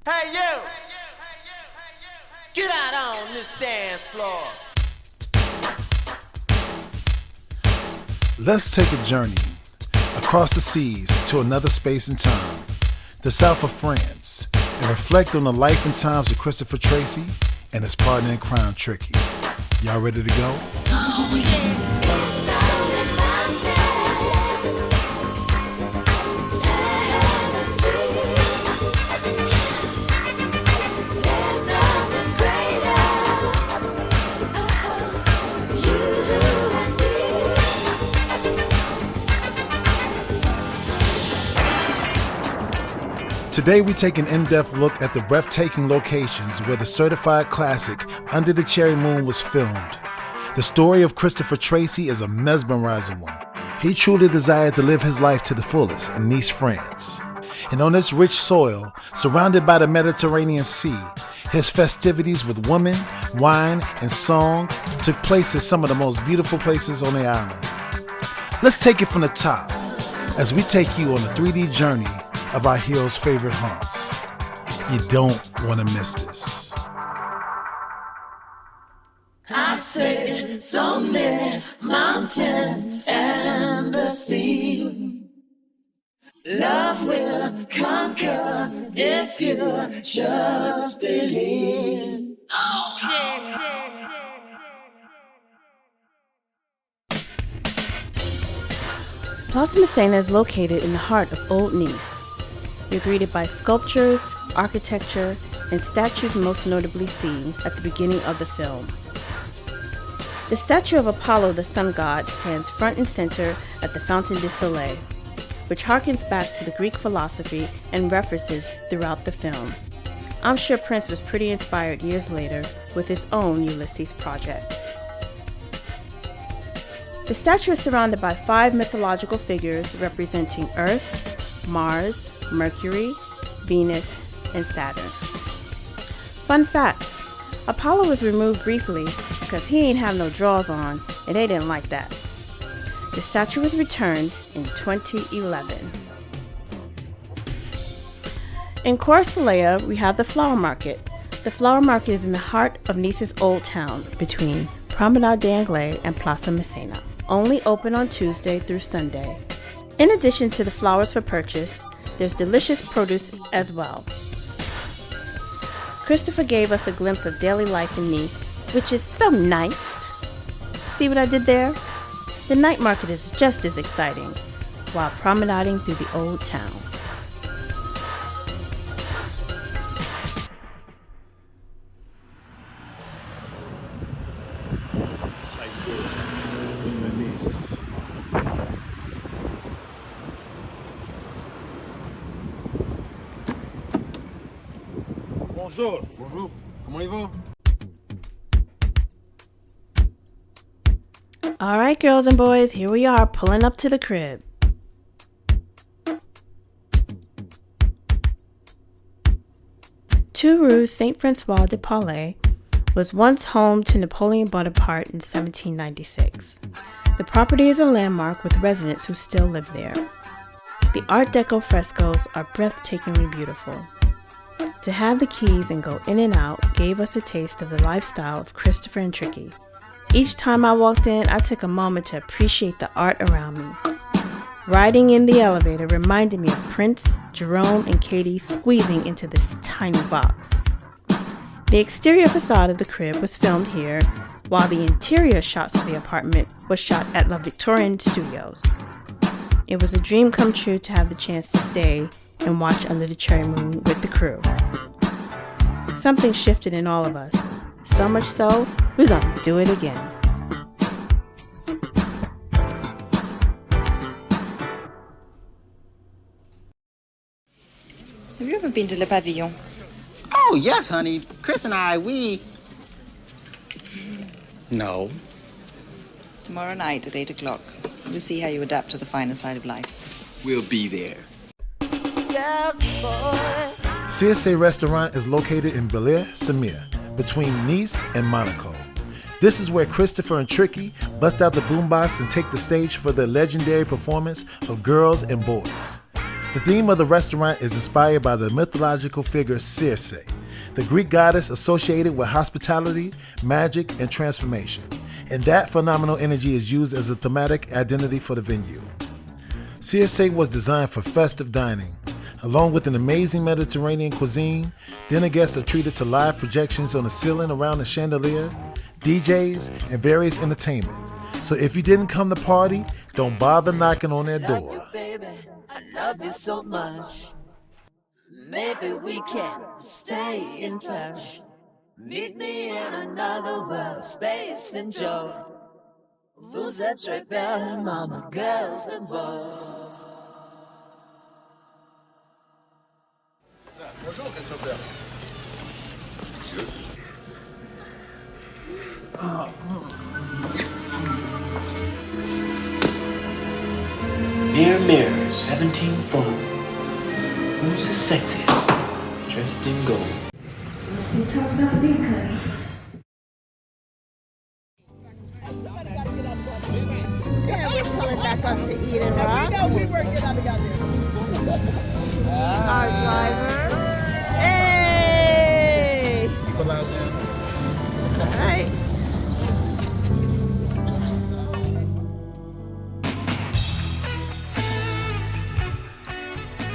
Hey you! Get out on this dance floor. Let's take a journey across the seas to another space and time, the south of France, and reflect on the life and times of Christopher Tracy and his partner in crime, Tricky. Y'all ready to go? Oh, yeah. Today we take an in-depth look at the breathtaking locations where the certified classic Under the Cherry Moon was filmed. The story of Christopher Tracy is a mesmerizing one. He truly desired to live his life to the fullest in Nice, France. And on this rich soil, surrounded by the Mediterranean Sea, his festivities with women, wine, and song took place at some of the most beautiful places on the island. Let's take it from the top as we take you on a 3D journey of our hero's favorite haunts. You don't want to miss this. I said so many mountains and the sea. Love will conquer if you just believe. Oh, yeah. Place Massena is located in the heart of Old Nice. You're greeted by sculptures, architecture, and statues most notably seen at the beginning of the film. The statue of Apollo the sun god stands front and center at the Fountain du Soleil, which harkens back to the Greek philosophy and references throughout the film. I'm sure Prince was pretty inspired years later with his own Ulysses project. The statue is surrounded by 5 mythological figures representing Earth, Mars, Mercury, Venus, and Saturn. Fun fact, Apollo was removed briefly because he ain't have no drawers on and they didn't like that. The statue was returned in 2011. In Corsalea, we have the Flower Market. The Flower Market is in the heart of Nice's Old Town between Promenade d'Anglais and Place Massena, only open on Tuesday through Sunday. In addition to the flowers for purchase, there's delicious produce as well. Christopher gave us a glimpse of daily life in Nice, which is so nice. See what I did there? The night market is just as exciting while promenading through the old town. Bonjour. Bonjour. Comment il va? All right, girls and boys, here we are pulling up to the crib. Two Rue Saint-François de Paris was once home to Napoleon Bonaparte in 1796. The property is a landmark with residents who still live there. The Art Deco frescoes are breathtakingly beautiful. To have the keys and go in and out gave us a taste of the lifestyle of Christopher and Tricky. Each time I walked in, I took a moment to appreciate the art around me. Riding in the elevator reminded me of Prince, Jerome, and Katie squeezing into this tiny box. The exterior facade of the crib was filmed here, while the interior shots of the apartment was shot at La Victorian Studios. It was a dream come true to have the chance to stay and watch Under the Cherry Moon with the crew. Something shifted in all of us, so much so, we're gonna do it again. Have you ever been to Le Pavillon? Oh, yes, honey. Chris and I, No. Tomorrow night at 8 o'clock. We'll see how you adapt to the finer side of life. We'll be there. CSA Restaurant is located in Bellairs-Samir, between Nice and Monaco. This is where Christopher and Tricky bust out the boombox and take the stage for their legendary performance of Girls and Boys. The theme of the restaurant is inspired by the mythological figure Circe, the Greek goddess associated with hospitality, magic, and transformation. And that phenomenal energy is used as a thematic identity for the venue. Circe was designed for festive dining. Along with an amazing Mediterranean cuisine, dinner guests are treated to live projections on the ceiling around the chandelier, DJs, and various entertainment. So if you didn't come to party, don't bother knocking on their door. You, baby, I love you so much. Maybe we can stay in touch. Meet me in another world, space and joy. Vous êtes très belle, mama, girls and boys. Bonjour, Christopher. Monsieur. Mirror, mirror, 17-fold. Who's the sexiest? Dressed in gold. Let's be talking about Mika. Yeah, we're pulling back up to Eden Rock. We know we worked it out together. Our driver. Hey! People out there. All right.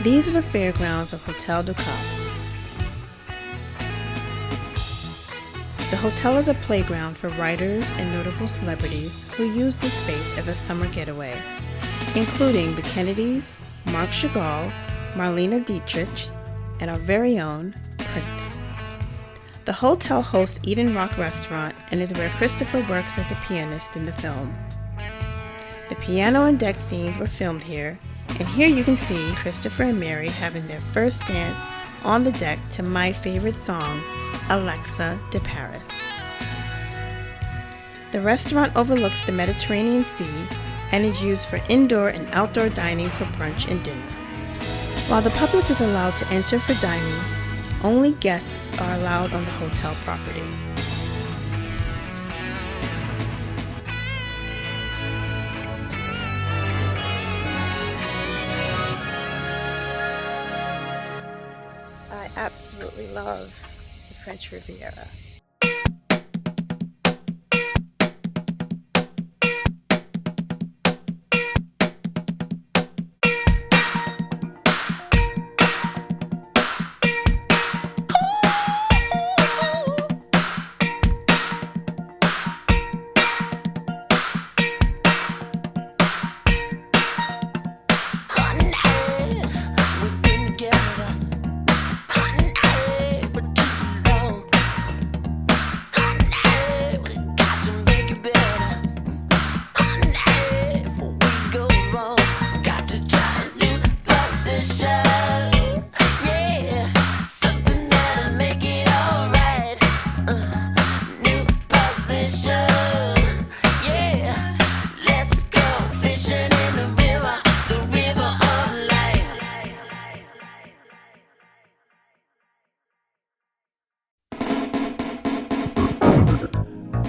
These are the fairgrounds of Hotel du Cap. The hotel is a playground for writers and notable celebrities who use the space as a summer getaway, including the Kennedys, Marc Chagall, Marlene Dietrich, and our very own Prince. The hotel hosts Eden Rock Restaurant and is where Christopher works as a pianist in the film. The piano and deck scenes were filmed here, and here you can see Christopher and Mary having their first dance on the deck to my favorite song, Alexa de Paris. The restaurant overlooks the Mediterranean Sea and is used for indoor and outdoor dining for brunch and dinner. While the public is allowed to enter for dining, only guests are allowed on the hotel property. I absolutely love the French Riviera.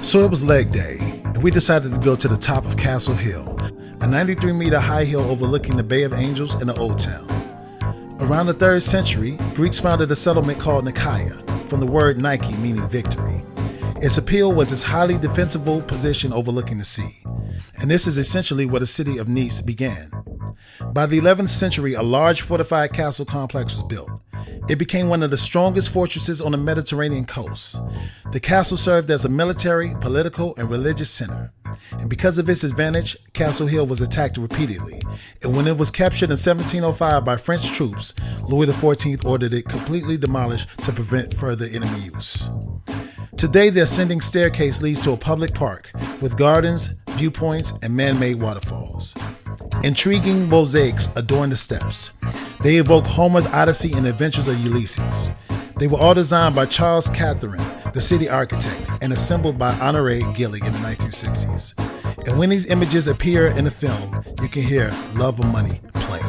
So it was leg day, and we decided to go to the top of Castle Hill, a 93-meter high hill overlooking the Bay of Angels and the Old Town. Around the 3rd century, Greeks founded a settlement called Nicaea, from the word Nike meaning victory. Its appeal was its highly defensible position overlooking the sea, and this is essentially where the city of Nice began. By the 11th century, a large fortified castle complex was built. It became one of the strongest fortresses on the Mediterranean coast. The castle served as a military, political, and religious center. And because of its advantage, Castle Hill was attacked repeatedly. And when it was captured in 1705 by French troops, Louis XIV ordered it completely demolished to prevent further enemy use. Today, the ascending staircase leads to a public park with gardens, viewpoints, and man-made waterfalls. Intriguing mosaics adorn the steps. They evoke Homer's Odyssey and the adventures of Ulysses. They were all designed by Charles Catherine, the city architect, and assembled by Honoré Gilly in the 1960s. And when these images appear in the film, you can hear Love or Money playing.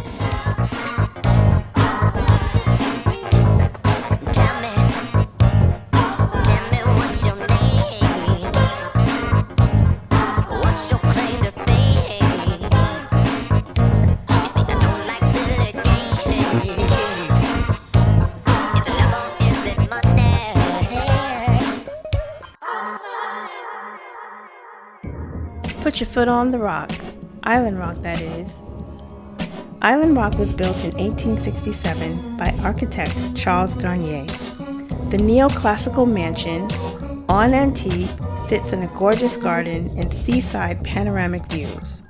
Put your foot on the rock. Island Rock, that is. Island Rock was built in 1867 by architect Charles Garnier. The neoclassical mansion on Antibes sits in a gorgeous garden and seaside panoramic views.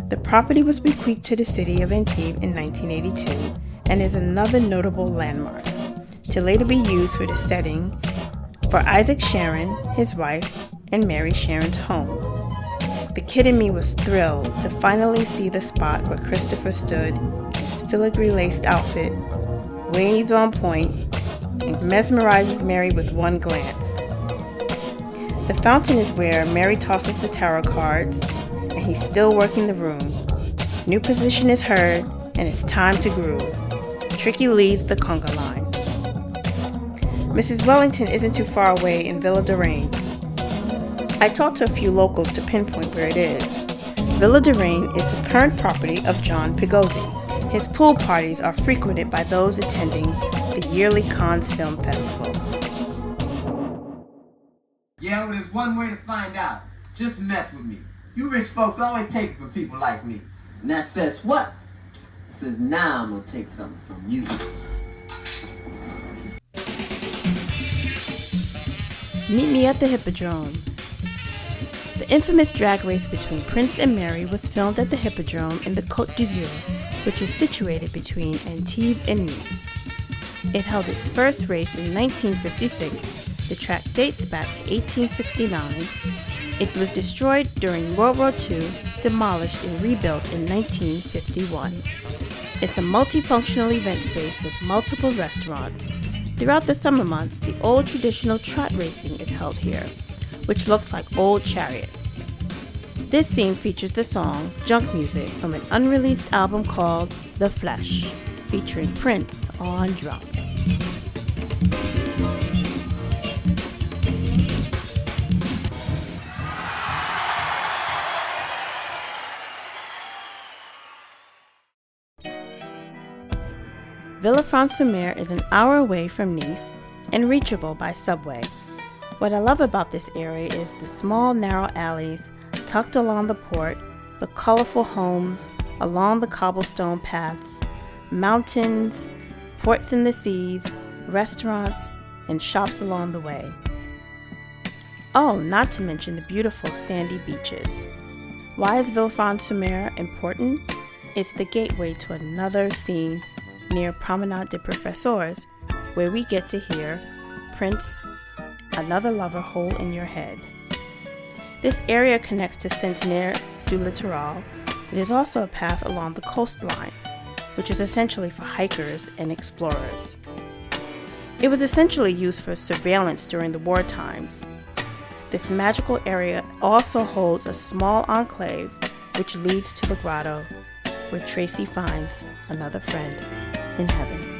The property was bequeathed to the city of Antibes in 1982 and is another notable landmark, to later be used for the setting for Isaac Sharon, his wife, and Mary Sharon's home. The kid in me was thrilled to finally see the spot where Christopher stood, his filigree laced outfit, waves on point, and mesmerizes Mary with one glance. The fountain is where Mary tosses the tarot cards, and he's still working the room. New position is heard, and it's time to groove. Tricky leads the conga line. Mrs. Wellington isn't too far away in Villa de Reine. I talked to a few locals to pinpoint where it is. Villa de Reine is the current property of John Pigozzi. His pool parties are frequented by those attending the yearly Cannes Film Festival. Yeah, well, there's one way to find out. Just mess with me. You rich folks always take it from people like me. And that says what? It says now I'm gonna take something from you. Meet me at the Hippodrome. The infamous drag race between Prince and Mary was filmed at the Hippodrome in the Côte d'Azur, which is situated between Antibes and Nice. It held its first race in 1956. The track dates back to 1869. It was destroyed during World War II, demolished and rebuilt in 1951. It's a multifunctional event space with multiple restaurants. Throughout the summer months, the old traditional trot racing is held here, which looks like old chariots. This scene features the song Junk Music from an unreleased album called The Flesh, featuring Prince on drums. Villefranche-sur-Mer is an hour away from Nice and reachable by subway. What I love about this area is the small, narrow alleys tucked along the port, the colorful homes along the cobblestone paths, mountains, ports in the seas, restaurants, and shops along the way. Oh, not to mention the beautiful sandy beaches. Why is Villefranche-sur-Mer important? It's the gateway to another scene near Promenade des Professeurs, where we get to hear Prince, Another Lover Hole in Your Head. This area connects to Centenaire du Littoral. It is also a path along the coastline, which is essentially for hikers and explorers. It was essentially used for surveillance during the war times. This magical area also holds a small enclave which leads to the grotto, where Tracy finds another friend in heaven.